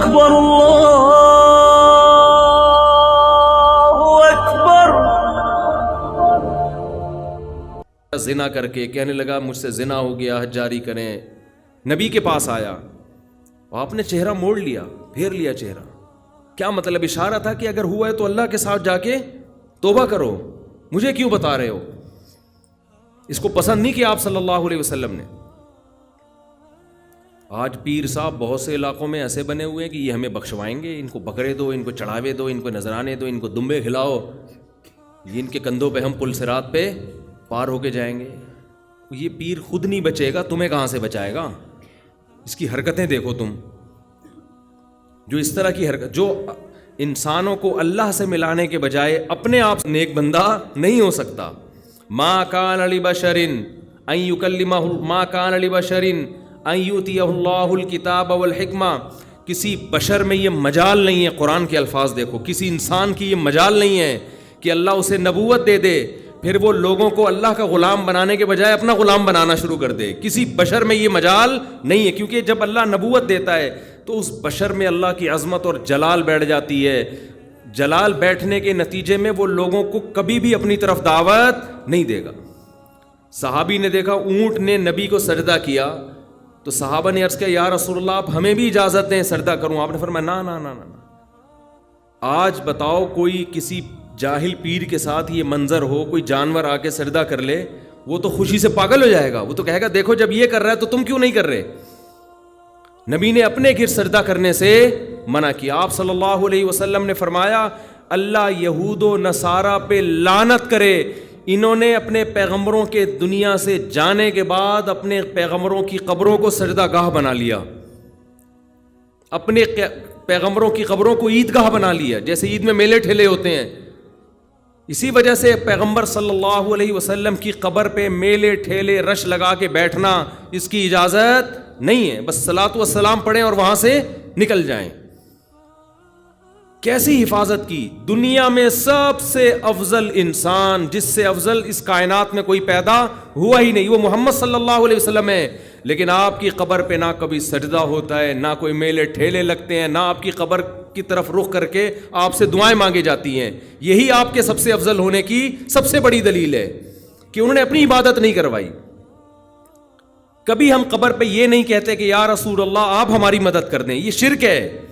اکبر اللہ اکبر۔ زنا کر کے کہنے لگا مجھ سے زنا ہو گیا، حج جاری کریں۔ نبی کے پاس آیا، آپ نے چہرہ موڑ لیا، پھیر لیا چہرہ۔ کیا مطلب؟ اشارہ تھا کہ اگر ہوا ہے تو اللہ کے ساتھ جا کے توبہ کرو، مجھے کیوں بتا رہے ہو؟ اس کو پسند نہیں کیا آپ صلی اللہ علیہ وسلم نے۔ آج پیر صاحب بہت سے علاقوں میں ایسے بنے ہوئے ہیں کہ یہ ہمیں بخشوائیں گے، ان کو بکرے دو، ان کو چڑھاوے دو، ان کو نذرانے دو، ان کو دمبے کھلاؤ، یہ ان کے کندھوں پہ ہم پل صراط پہ پار ہو کے جائیں گے۔ یہ پیر خود نہیں بچے گا، تمہیں کہاں سے بچائے گا؟ اس کی حرکتیں دیکھو تم، جو اس طرح کی حرکت، جو انسانوں کو اللہ سے ملانے کے بجائے اپنے آپ نیک بندہ نہیں ہو سکتا۔ ما کان لبشر ان یکلمہ، ما کان لبشر ان یؤتیہ اللہ الکتاب والحکمہ، کسی بشر میں یہ مجال نہیں ہے، قرآن کے الفاظ دیکھو، کسی انسان کی یہ مجال نہیں ہے کہ اللہ اسے نبوت دے دے پھر وہ لوگوں کو اللہ کا غلام بنانے کے بجائے اپنا غلام بنانا شروع کر دے۔ کسی بشر میں یہ مجال نہیں ہے، کیونکہ جب اللہ نبوت دیتا ہے تو اس بشر میں اللہ کی عظمت اور جلال بیٹھ جاتی ہے۔ جلال بیٹھنے کے نتیجے میں وہ لوگوں کو کبھی بھی اپنی طرف دعوت نہیں دے گا۔ صحابی نے دیکھا اونٹ نے نبی کو سجدہ کیا تو صحابہ نے عرض کیا یا رسول اللہ آپ ہمیں بھی اجازت دیں سجدہ کروں؟ آپ نے فرمایا نا نا نا نا۔ آج بتاؤ کوئی کسی جاہل پیر کے ساتھ یہ منظر ہو، کوئی جانور آ کے سجدہ کر لے، وہ تو خوشی سے پاگل ہو جائے گا، وہ تو کہے گا دیکھو جب یہ کر رہا ہے تو تم کیوں نہیں کر رہے؟ نبی نے اپنے گھر سجدہ کرنے سے منع کیا۔ آپ صلی اللہ علیہ وسلم نے فرمایا اللہ یہود و نصارہ پہ لعنت کرے، انہوں نے اپنے پیغمبروں کے دنیا سے جانے کے بعد اپنے پیغمبروں کی قبروں کو سجدہ گاہ بنا لیا، اپنے پیغمبروں کی قبروں کو عیدگاہ بنا لیا، جیسے عید میں میلے ٹھیلے ہوتے ہیں۔ اسی وجہ سے پیغمبر صلی اللہ علیہ وسلم کی قبر پہ میلے ٹھیلے رش لگا کے بیٹھنا اس کی اجازت نہیں ہے، بس صلاۃ و سلام پڑھیں اور وہاں سے نکل جائیں۔ کیسی حفاظت کی؟ دنیا میں سب سے افضل انسان، جس سے افضل اس کائنات میں کوئی پیدا ہوا ہی نہیں، وہ محمد صلی اللہ علیہ وسلم ہے، لیکن آپ کی قبر پہ نہ کبھی سجدہ ہوتا ہے، نہ کوئی میلے ٹھیلے لگتے ہیں، نہ آپ کی قبر کی طرف رخ کر کے آپ سے دعائیں مانگی جاتی ہیں۔ یہی آپ کے سب سے افضل ہونے کی سب سے بڑی دلیل ہے کہ انہوں نے اپنی عبادت نہیں کروائی۔ کبھی ہم قبر پہ یہ نہیں کہتے کہ یا رسول اللہ آپ ہماری مدد کر دیں، یہ شرک ہے۔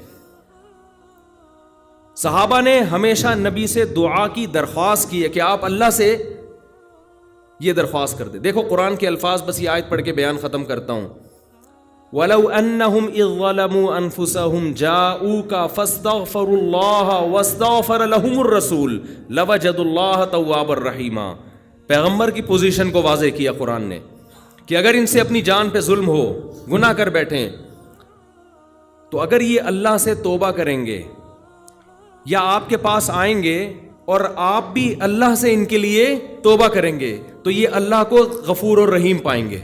صحابہ نے ہمیشہ نبی سے دعا کی درخواست کی ہے کہ آپ اللہ سے یہ درخواست کر دیں۔ دیکھو قرآن کے الفاظ، بس یہ آیت پڑھ کے بیان ختم کرتا ہوں۔ وَلَوْ أَنَّهُمْ إِذْ ظَلَمُوا أَنفُسَهُمْ جَاءُوكَ فَاسْتَغْفَرُوا اللَّهَ وَاسْتَغْفَرَ لَهُمُ الرَّسُولُ لَوَجَدُوا اللَّهَ تَوَّابًا رَحِيمًا۔ پیغمبر کی پوزیشن کو واضح کیا قرآن نے کہ اگر ان سے اپنی جان پہ ظلم ہو، گناہ کر بیٹھیں، تو اگر یہ اللہ سے توبہ کریں گے یا آپ کے پاس آئیں گے اور آپ بھی اللہ سے ان کے لیے توبہ کریں گے تو یہ اللہ کو غفور اور رحیم پائیں گے۔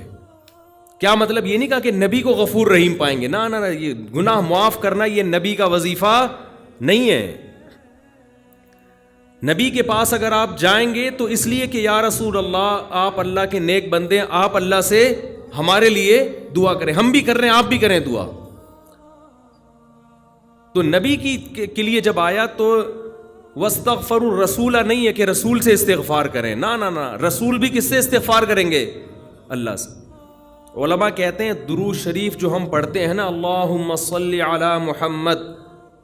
کیا مطلب؟ یہ نہیں کہا کہ نبی کو غفور رحیم پائیں گے، نہ نہ، یہ گناہ معاف کرنا یہ نبی کا وظیفہ نہیں ہے۔ نبی کے پاس اگر آپ جائیں گے تو اس لیے کہ یا رسول اللہ آپ اللہ کے نیک بندے، آپ اللہ سے ہمارے لیے دعا کریں، ہم بھی کر رہے ہیں آپ بھی کریں دعا۔ تو نبی کے لیے جب آیا تو وَاسْتَغْفَرُوا الرَّسُولَ نہیں ہے کہ رسول سے استغفار کریں، نہ نہ نہ، رسول بھی کس سے استغفار کریں گے؟ اللہ سے۔ علماء کہتے ہیں درود شریف جو ہم پڑھتے ہیں نا، اللہم صلی علی محمد،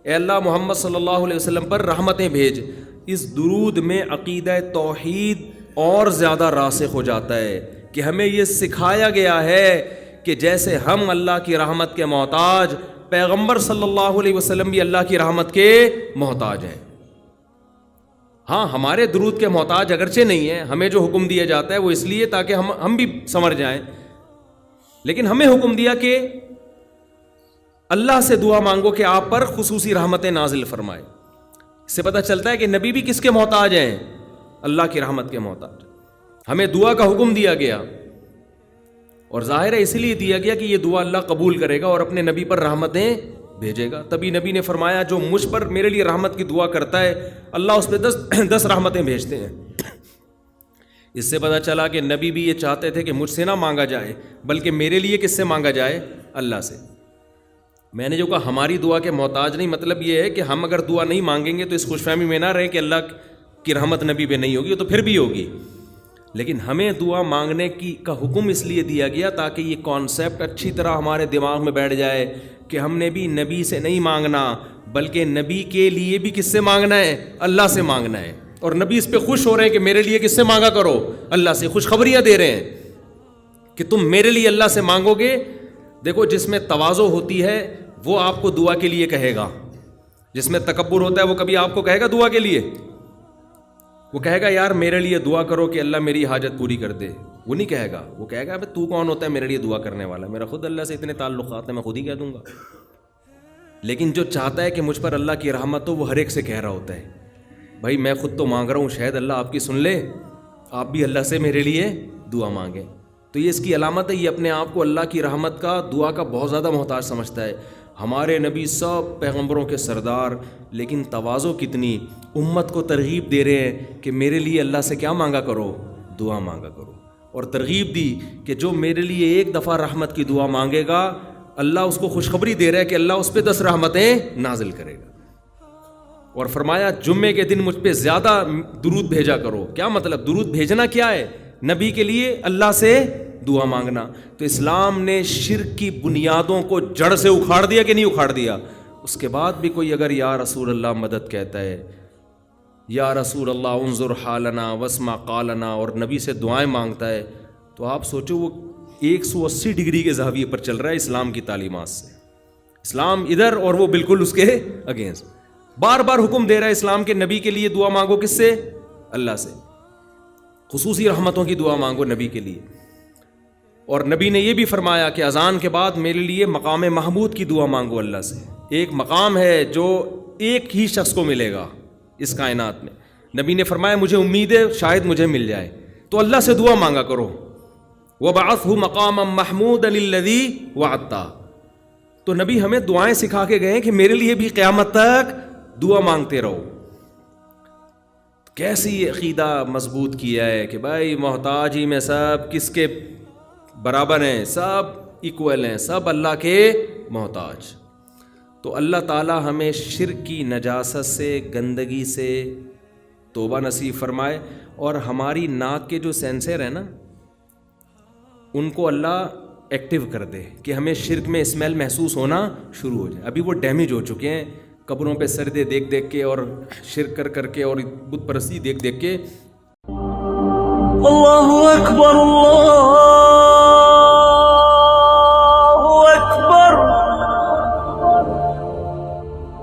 اے اللہ محمد صلی اللہ علیہ وسلم پر رحمتیں بھیج، اس درود میں عقیدہ توحید اور زیادہ راسخ ہو جاتا ہے کہ ہمیں یہ سکھایا گیا ہے کہ جیسے ہم اللہ کی رحمت کے محتاج، پیغمبر صلی اللہ علیہ وسلم بھی اللہ کی رحمت کے محتاج ہیں۔ ہاں ہمارے درود کے محتاج اگرچہ نہیں ہیں، ہمیں جو حکم دیا جاتا ہے وہ اس لیے تاکہ ہم بھی سمر جائیں، لیکن ہمیں حکم دیا کہ اللہ سے دعا مانگو کہ آپ پر خصوصی رحمتیں نازل فرمائے۔ اس سے پتہ چلتا ہے کہ نبی بھی کس کے محتاج ہیں؟ اللہ کی رحمت کے محتاج۔ ہمیں دعا کا حکم دیا گیا اور ظاہر ہے اسی لیے دیا گیا کہ یہ دعا اللہ قبول کرے گا اور اپنے نبی پر رحمتیں بھیجے گا۔ تبھی نبی نے فرمایا جو مجھ پر میرے لیے رحمت کی دعا کرتا ہے اللہ اس پہ 10 رحمتیں بھیجتے ہیں۔ اس سے پتہ چلا کہ نبی بھی یہ چاہتے تھے کہ مجھ سے نہ مانگا جائے بلکہ میرے لیے کس سے مانگا جائے؟ اللہ سے۔ میں نے جو کہا ہماری دعا کے محتاج نہیں، مطلب یہ ہے کہ ہم اگر دعا نہیں مانگیں گے تو اس خوش فہمی میں نہ رہے کہ اللہ کی رحمت نبی پہ نہیں ہوگی، تو پھر بھی ہوگی، لیکن ہمیں دعا مانگنے کا حکم اس لیے دیا گیا تاکہ یہ کانسیپٹ اچھی طرح ہمارے دماغ میں بیٹھ جائے کہ ہم نے بھی نبی سے نہیں مانگنا، بلکہ نبی کے لیے بھی کس سے مانگنا ہے؟ اللہ سے مانگنا ہے. اور نبی اس پہ خوش ہو رہے ہیں کہ میرے لیے کس سے مانگا کرو؟ اللہ سے. خوشخبریاں دے رہے ہیں کہ تم میرے لیے اللہ سے مانگو گے. دیکھو جس میں تواضع ہوتی ہے وہ آپ کو دعا کے لیے کہے گا، جس میں تکبر ہوتا ہے وہ کبھی آپ کو کہے گا دعا کے لیے؟ وہ کہے گا یار میرے لیے دعا کرو کہ اللہ میری حاجت پوری کر دے، وہ نہیں کہے گا. وہ کہے گا ابے تو کون ہوتا ہے میرے لیے دعا کرنے والا؟ میرا خود اللہ سے اتنے تعلقات ہیں، میں خود ہی کہہ دوں گا. لیکن جو چاہتا ہے کہ مجھ پر اللہ کی رحمت ہو وہ ہر ایک سے کہہ رہا ہوتا ہے بھائی میں خود تو مانگ رہا ہوں، شاید اللہ آپ کی سن لے، آپ بھی اللہ سے میرے لیے دعا مانگیں. تو یہ اس کی علامت ہے، یہ اپنے آپ کو اللہ کی رحمت کا، دعا کا بہت زیادہ محتاج سمجھتا ہے. ہمارے نبی سب پیغمبروں کے سردار، لیکن تواضع کتنی، امت کو ترغیب دے رہے ہیں کہ میرے لیے اللہ سے کیا مانگا کرو؟ دعا مانگا کرو. اور ترغیب دی کہ جو میرے لیے ایک دفعہ رحمت کی دعا مانگے گا اللہ اس کو خوشخبری دے رہا ہے کہ اللہ اس پہ 10 رحمتیں نازل کرے گا. اور فرمایا جمعے کے دن مجھ پہ زیادہ درود بھیجا کرو. کیا مطلب؟ درود بھیجنا کیا ہے؟ نبی کے لیے اللہ سے دعا مانگنا. تو اسلام نے شرک کی بنیادوں کو جڑ سے اکھاڑ دیا کہ نہیں اکھاڑ دیا؟ اس کے بعد بھی کوئی اگر یا رسول اللہ مدد کہتا ہے، یا رسول اللہ انظر حالنا واسمع قالنا، اور نبی سے دعائیں مانگتا ہے، تو آپ سوچو وہ 180 ڈگری کے زاویے پر چل رہا ہے اسلام کی تعلیمات سے. اسلام ادھر اور وہ بالکل اس کے اگینسٹ. بار بار حکم دے رہا ہے اسلام کے نبی کے لیے دعا مانگو، کس سے؟ اللہ سے. خصوصی رحمتوں کی دعا مانگو نبی کے لیے. اور نبی نے یہ بھی فرمایا کہ اذان کے بعد میرے لیے مقام محمود کی دعا مانگو اللہ سے. ایک مقام ہے جو ایک ہی شخص کو ملے گا اس کائنات میں. نبی نے فرمایا مجھے امید ہے شاید مجھے مل جائے، تو اللہ سے دعا مانگا کرو. وَبَعَثْهُ مَقَامًا مَحْمُودًا الَّذِي وَعَدتَّ. تو نبی ہمیں دعائیں سکھا کے گئے کہ میرے لیے بھی قیامت تک دعا مانگتے رہو. کیسی عقیدہ مضبوط کیا ہے کہ بھائی محتاج ہی میں سب کس کے برابر ہیں، سب ایکول ہیں، سب اللہ کے محتاج. تو اللہ تعالی ہمیں شرک کی نجاست سے، گندگی سے توبہ نصیب فرمائے. اور ہماری ناک کے جو سینسر ہیں نا ان کو اللہ ایکٹیو کر دے کہ ہمیں شرک میں اسمیل محسوس ہونا شروع ہو جائے. ابھی وہ ڈیمیج ہو چکے ہیں قبروں پہ سردے دیکھ دیکھ کے اور شرک کر کر کے اور بت پرستی دیکھ دیکھ کے. اللہ اکبر اللہ